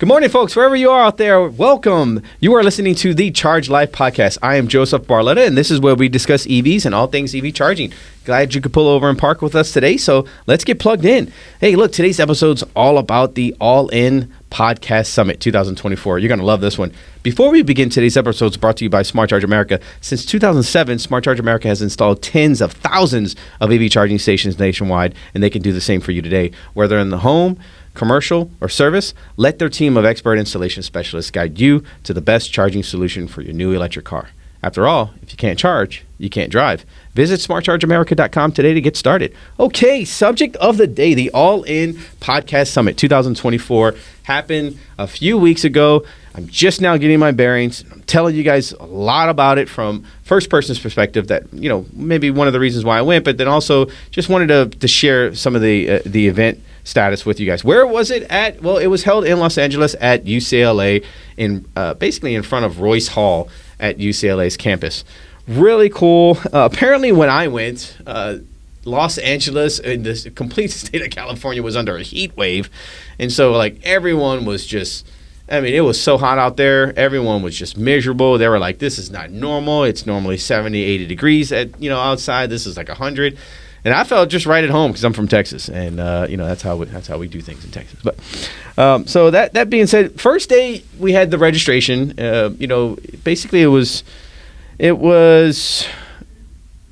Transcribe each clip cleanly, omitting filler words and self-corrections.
Good morning, folks. Wherever you are out there, welcome. You are listening to the Charge Life podcast. I am Joseph Barletta, and this is where we discuss EVs and all things EV charging. Glad you could pull over and park with us today, so let's get plugged in. Hey, look, today's episode's all about the All-In Podcast Summit 2024. You're going to love this one. Before we begin, today's episode is brought to you by Smart Charge America. Since 2007, Smart Charge America has installed tens of thousands of EV charging stations nationwide, and they can do the same for you today. Whether in the home, commercial, or service, let their team of expert installation specialists guide you to the best charging solution for your new electric car. After all, if you can't charge, you can't drive. Visit smartchargeamerica.com today to get started. Okay, subject of the day, the All-In Podcast Summit 2024 happened a few weeks ago. I'm just now getting my bearings. I'm telling you guys a lot about it from first person's perspective that, you know, maybe one of the reasons why I went, but then also just wanted to share some of the event status with you guys. Where was it at? Well, it was held in Los Angeles at UCLA, in basically in front of Royce Hall at UCLA's campus. Really cool. Apparently, when I went, Los Angeles and the complete state of California was under a heat wave, and so like everyone was just. I mean, it was so hot out there. Everyone was just miserable. They were like, "This is not normal. It's normally 70, 80 degrees outside. This is like 100." And I felt just right at home because I'm from Texas, and that's how we do things in Texas. But so that being said, first day we had the registration. Basically it was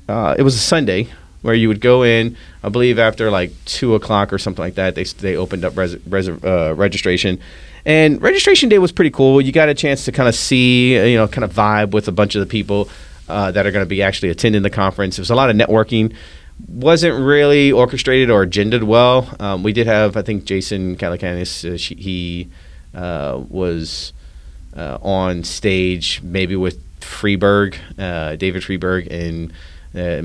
a Sunday where you would go in. I believe after like 2:00 or something like that, they opened up registration. And registration day was pretty cool. You got a chance to kind of see, kind of vibe with a bunch of the people that are going to be actually attending the conference. There was a lot of networking. Wasn't really orchestrated or agendaed well. We did have, I think, Jason Calacanis. He was on stage maybe with Freeberg, David Freeberg, and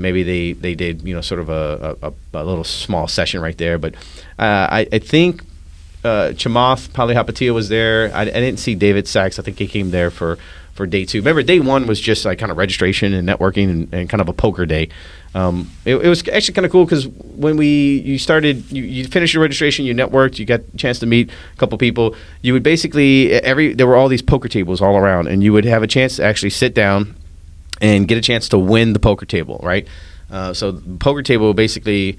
maybe they did, sort of a little small session right there. But I think Chamath Palihapitiya was there. I didn't see David Sachs. I think he came there for day two. Remember, day one was just like kind of registration and networking and kind of a poker day. It was actually kind of cool because when you finished your registration, you networked, you got a chance to meet a couple people. You would basically there were all these poker tables all around, and you would have a chance to actually sit down and get a chance to win the poker table, right? So the poker table basically.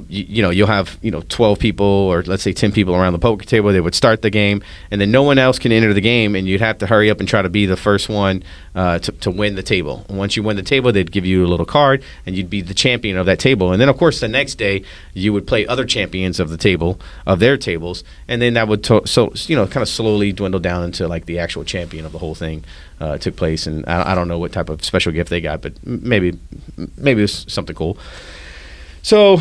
You'll have 12 people or let's say 10 people around the poker table. They would start the game, and then no one else can enter the game, and you'd have to hurry up and try to be the first one to win the table. And once you win the table, they'd give you a little card, and you'd be the champion of that table. And then, of course, the next day you would play other champions of the table, of their tables, and then that would kind of slowly dwindle down into like the actual champion of the whole thing took place. And I don't know what type of special gift they got, but maybe it was something cool. So,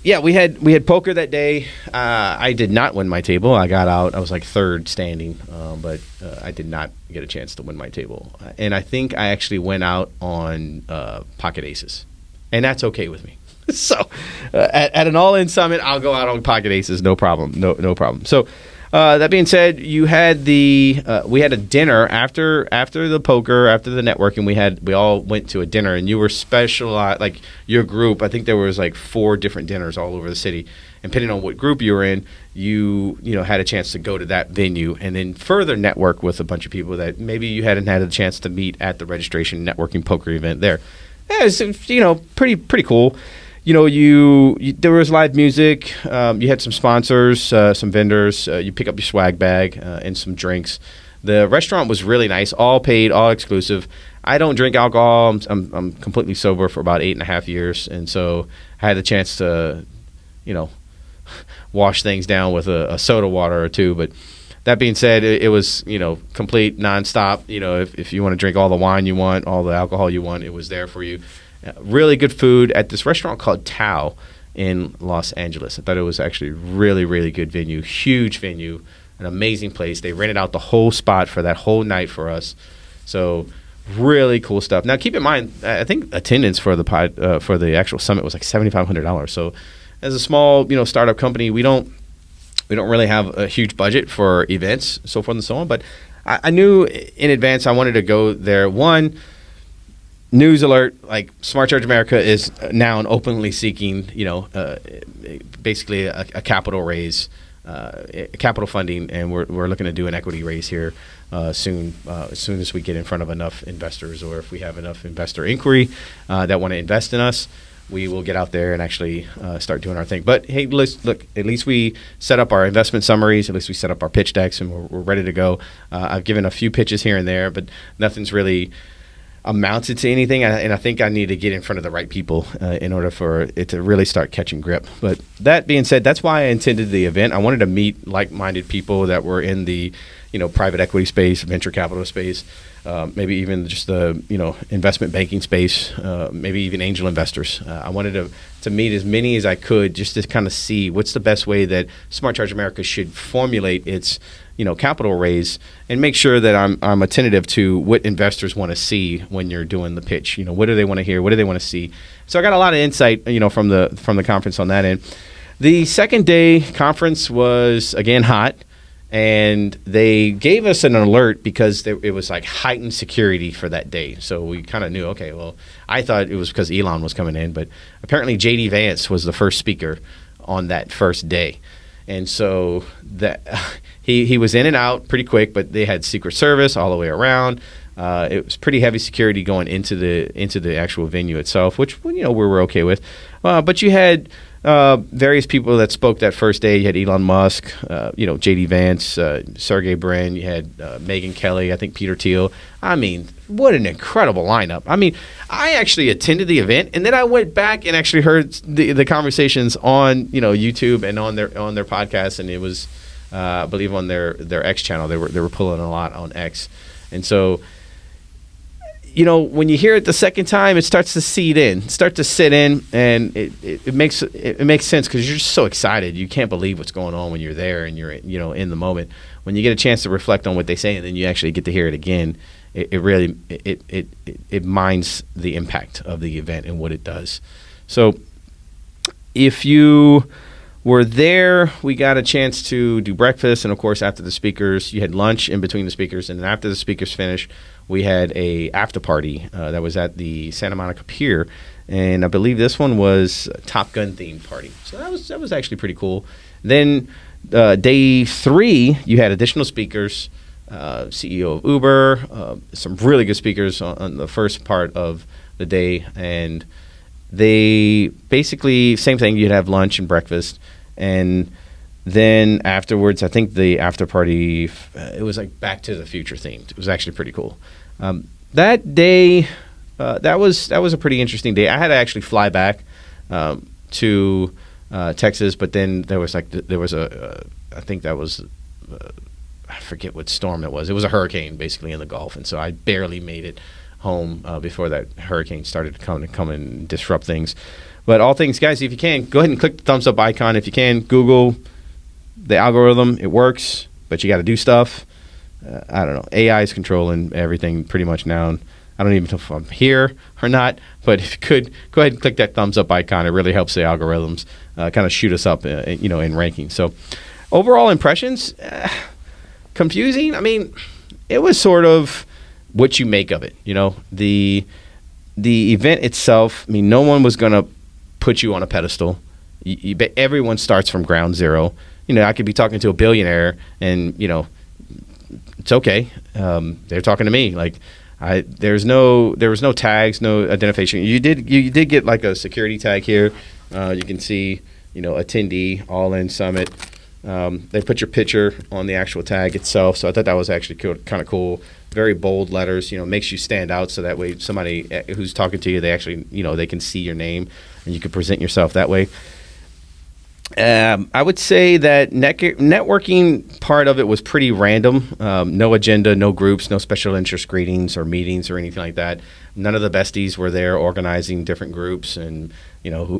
we had poker that day. I did not win my table. I got out. I was like third standing, but I did not get a chance to win my table. And I think I actually went out on pocket aces, and that's okay with me. So, at an all-in summit, I'll go out on pocket aces, no problem, no problem. So, that being said, we had a dinner after the poker, after the networking. We all went to a dinner, and you were specialized, like your group. I think there was like 4 different dinners all over the city, and depending on what group you were in, you had a chance to go to that venue and then further network with a bunch of people that maybe you hadn't had a chance to meet at the registration networking poker event there. Yeah, it's pretty cool. There was live music. You had some sponsors, some vendors. You pick up your swag bag and some drinks. The restaurant was really nice, all paid, all exclusive. I don't drink alcohol. I'm completely sober for about 8.5 years, and so I had the chance to, wash things down with a soda water or two. But that being said, it was complete nonstop. If you want to drink all the wine you want, all the alcohol you want, it was there for you. Really good food at this restaurant called Tao in Los Angeles. I thought it was actually really, really good venue, huge venue, an amazing place. They rented out the whole spot for that whole night for us. So really cool stuff. Now, keep in mind, I think attendance for the actual summit was like $7,500. So as a small, startup company, we don't really have a huge budget for events, so forth and so on. But I knew in advance I wanted to go there. One, news alert, like Smart Charge America is now an openly seeking, basically a capital raise capital funding, and we're looking to do an equity raise here soon. As soon as we get in front of enough investors, or if we have enough investor inquiry that want to invest in us, we will get out there and actually start doing our thing. But hey, look, at least we set up our investment summaries, at least we set up our pitch decks, and we're ready to go. I've given a few pitches here and there, but nothing's really amounted to anything, and I think I need to get in front of the right people in order for it to really start catching grip. But that being said, that's why I attended the event. I wanted to meet like-minded people that were in the private equity space, venture capital space, maybe even just the investment banking space, maybe even angel investors. I wanted to meet as many as I could, just to kind of see what's the best way that Smart Charge America should formulate its capital raise, and make sure that I'm attentive to what investors want to see when you're doing the pitch. What do they want to hear? What do they want to see? So I got a lot of insight, from the conference on that end. The second day conference was again hot, and they gave us an alert because it was like heightened security for that day. So we kind of knew, okay, well, I thought it was because Elon was coming in, but apparently JD Vance was the first speaker on that first day. And so that he was in and out pretty quick, but they had Secret Service all the way around. It was pretty heavy security going into the actual venue itself, which we were okay with. But you had various people that spoke that first day. You had Elon Musk, JD Vance, Sergey Brin. You had Megyn Kelly, I think Peter Thiel. I mean, what an incredible lineup. I mean, I actually attended the event, and then I went back and actually heard the conversations on YouTube and on their podcast, and it was I believe on their X channel. They were pulling a lot on X, and so when you hear it the second time, it starts to sit in, and it makes sense because you're just so excited. You can't believe what's going on when you're there and you're in the moment. When you get a chance to reflect on what they say, and then you actually get to hear it again, it really mines the impact of the event and what it does. So if you were there, we got a chance to do breakfast, and of course after the speakers, you had lunch in between the speakers, and then after the speakers finished, we had a after party that was at the Santa Monica Pier, and I believe this one was a Top Gun themed party. So that was actually pretty cool. Then day 3, you had additional speakers, CEO of Uber, some really good speakers on the first part of the day, and they basically same thing. You'd have lunch and breakfast, and then afterwards, I think the after party, it was like Back to the Future themed. It was actually pretty cool. That day, that was a pretty interesting day. I had to actually fly back to Texas, but then there was I think that was I forget what storm it was. It was a hurricane basically in the Gulf, and so I barely made it home before that hurricane started to come and disrupt things. But all things, guys, if you can, go ahead and click the thumbs up icon. If you can, Google the algorithm. It works, but you got to do stuff. I don't know. AI is controlling everything pretty much now. And I don't even know if I'm here or not, but if you could, go ahead and click that thumbs up icon. It really helps the algorithms kind of shoot us up, in ranking. So overall impressions, confusing. I mean, it was sort of what you make of it. The event itself, I mean, no one was going to put you on a pedestal. Everyone starts from ground zero. I could be talking to a billionaire, and it's okay. They're talking to me. Like, there was no tags, no identification. You did get like a security tag here. You can see, attendee, All In Summit. They put your picture on the actual tag itself, so I thought that was actually kind of cool. Very bold letters, makes you stand out, so that way somebody who's talking to you, they actually, they can see your name, and you can present yourself that way. I would say that networking part of it was pretty random. No agenda, no groups, no special interest greetings or meetings or anything like that. None of the besties were there organizing different groups and,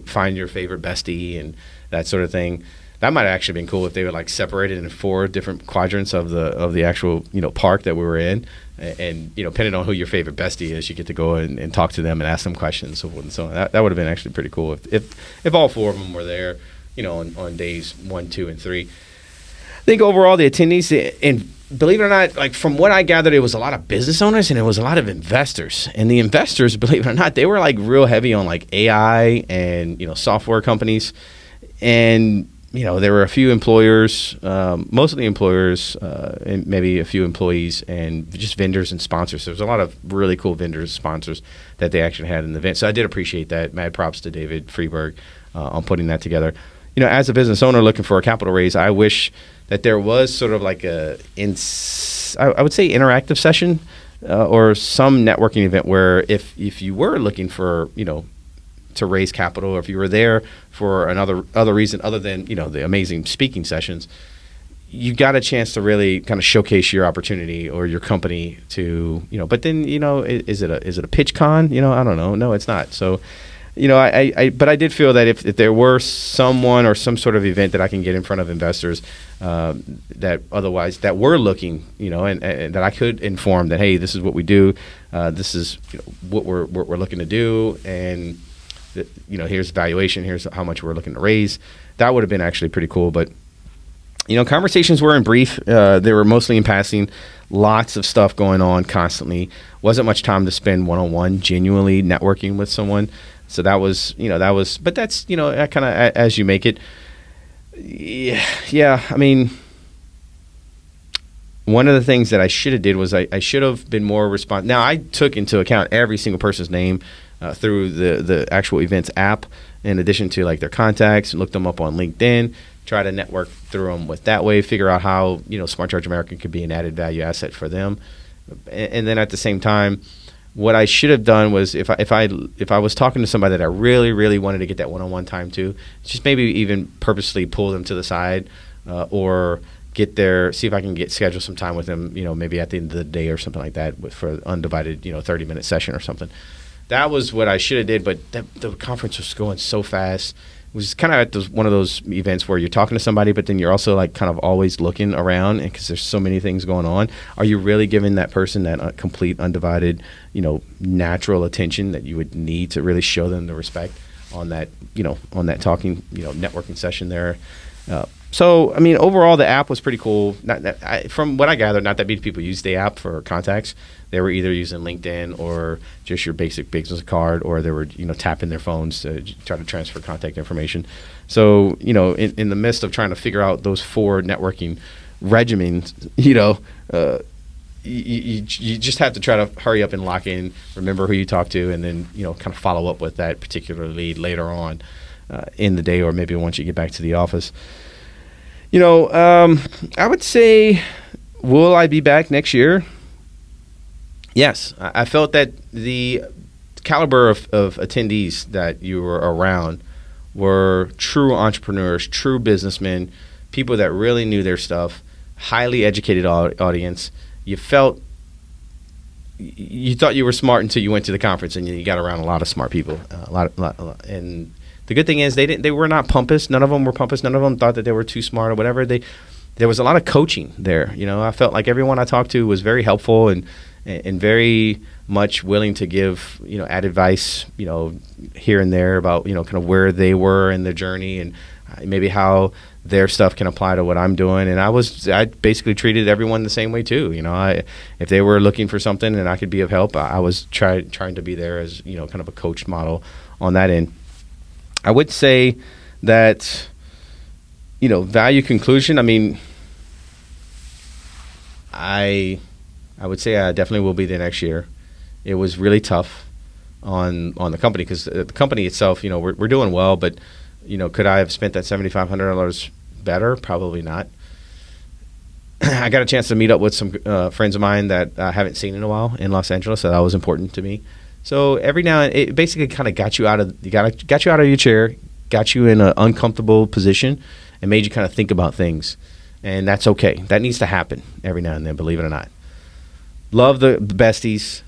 find your favorite bestie and that sort of thing. That might have actually been cool if they were like separated into 4 different quadrants of the actual, park that we were in. And depending on who your favorite bestie is, you get to go and talk to them and ask them questions. So that would have been actually pretty cool if all 4 of them were there. On days 1, 2, and 3. I think overall the attendees, and believe it or not, like from what I gathered, it was a lot of business owners and it was a lot of investors. And the investors, believe it or not, they were like real heavy on like AI and software companies. And there were a few employers, mostly employers, and maybe a few employees, and just vendors and sponsors. There was a lot of really cool vendors and sponsors that they actually had in the event. So I did appreciate that. Mad props to David ForEVer on putting that together. As a business owner looking for a capital raise, I wish that there was sort of like I would say interactive session or some networking event where if you were looking for, to raise capital, or if you were there for other reason other than the amazing speaking sessions, you got a chance to really kind of showcase your opportunity or your company to But then is it a pitch con? I don't know. No, it's not. So but I did feel that if there were someone or some sort of event that I can get in front of investors that were looking, and that I could inform that, hey, this is what we do, this is what we're looking to do, and here's the valuation, here's how much we're looking to raise. That would have been actually pretty cool. But conversations were in brief. They were mostly in passing. Lots of stuff going on constantly. Wasn't much time to spend one-on-one, genuinely networking with someone. So that was, but that's, kind of as you make it. Yeah. I mean, one of the things that I should have did was I should have been more responsive. Now, I took into account every single person's name through the actual events app, in addition to like their contacts, and looked them up on LinkedIn, try to network through them with that way, figure out how, Smart Charge America could be an added value asset for them. And then at the same time, what I should have done was if I was talking to somebody that I really, really wanted to get that one-on-one time to, just maybe even purposely pull them to the side or see if I can schedule some time with them, maybe at the end of the day or something like that for an undivided, 30-minute session or something. That was what I should have did, but the conference was going so fast. It was kind of at one of those events where you're talking to somebody, but then you're also like kind of always looking around, and because there's so many things going on. Are you really giving that person that complete, undivided, natural attention that you would need to really show them the respect on that, talking, networking session there? So, I mean, overall, the app was pretty cool. From what I gathered, not that many people use the app for contacts. They were either using LinkedIn or just your basic business card, or they were, tapping their phones to try to transfer contact information. So, in the midst of trying to figure out those 4 networking regimens, you just have to try to hurry up and lock in, remember who you talk to, and then, kind of follow up with that particular lead later on in the day, or maybe once you get back to the office. I would say, will I be back next year? Yes. I felt that the caliber of attendees that you were around were true entrepreneurs, true businessmen, people that really knew their stuff, highly educated audience. You thought you were smart until you went to the conference, and you got around a lot of smart people, a lot. And the good thing is they were not pompous. None of them were pompous. None of them thought that they were too smart or whatever. There was a lot of coaching there. I felt like everyone I talked to was very helpful and very much willing to give, added advice, here and there about, kind of where they were in their journey and maybe how their stuff can apply to what I'm doing. And I basically treated everyone the same way too. If they were looking for something and I could be of help, I was trying to be there as, kind of a coach model on that end. I would say that, value conclusion, I mean, I would say I definitely will be there next year. It was really tough on the company because the company itself, we're doing well, but, could I have spent that $7,500 better? Probably not. I got a chance to meet up with some friends of mine that I haven't seen in a while in Los Angeles, so that was important to me. So every now and it basically kind of got you out of your chair, got you in an uncomfortable position, and made you kind of think about things. And that's okay. That needs to happen every now and then, believe it or not. Love the besties.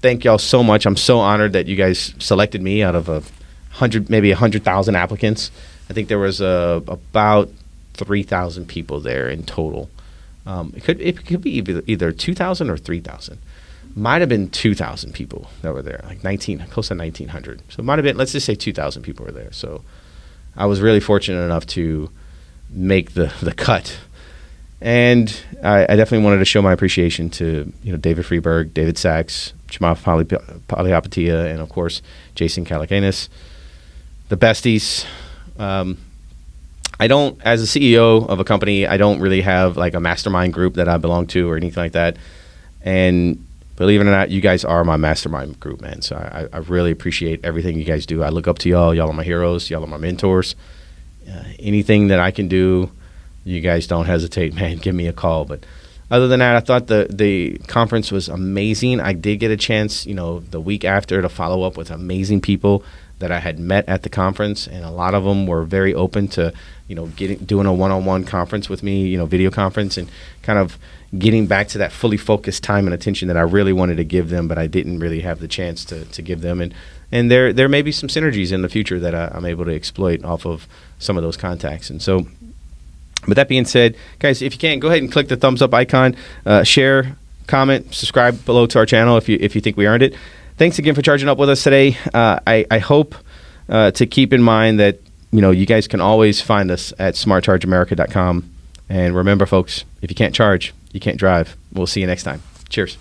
Thank y'all so much. I'm so honored that you guys selected me out of 100,000 applicants. I think there was about 3,000 people there in total. It could be either 2,000 or 3,000. Might have been 2,000 people that were there, like close to 1,900. So it might have been, let's just say 2,000 people were there. So I was really fortunate enough to make the cut. And I definitely wanted to show my appreciation to David ForEVer, David Sachs, Jamal Polyhopatia, and of course Jason Calacanis, the besties. I don't, as a CEO of a company, I don't really have like a mastermind group that I belong to or anything like that. And believe it or not, you guys are my mastermind group, man. So I really appreciate everything you guys do. I look up to y'all. Y'all are my heroes. Y'all are my mentors. Anything that I can do, you guys don't hesitate, man. Give me a call. But other than that, I thought the conference was amazing. I did get a chance, the week after to follow up with amazing people that I had met at the conference, and a lot of them were very open to, doing a one-on-one conference with me, video conference, and kind of getting back to that fully focused time and attention that I really wanted to give them, but I didn't really have the chance to give them. And there may be some synergies in the future that I'm able to exploit off of some of those contacts. And so, with that being said, guys, if you can, go ahead and click the thumbs up icon, share, comment, subscribe below to our channel if you think we earned it. Thanks again for charging up with us today. I hope to keep in mind that you guys can always find us at smartchargeamerica.com. And remember, folks, if you can't charge, you can't drive. We'll see you next time. Cheers.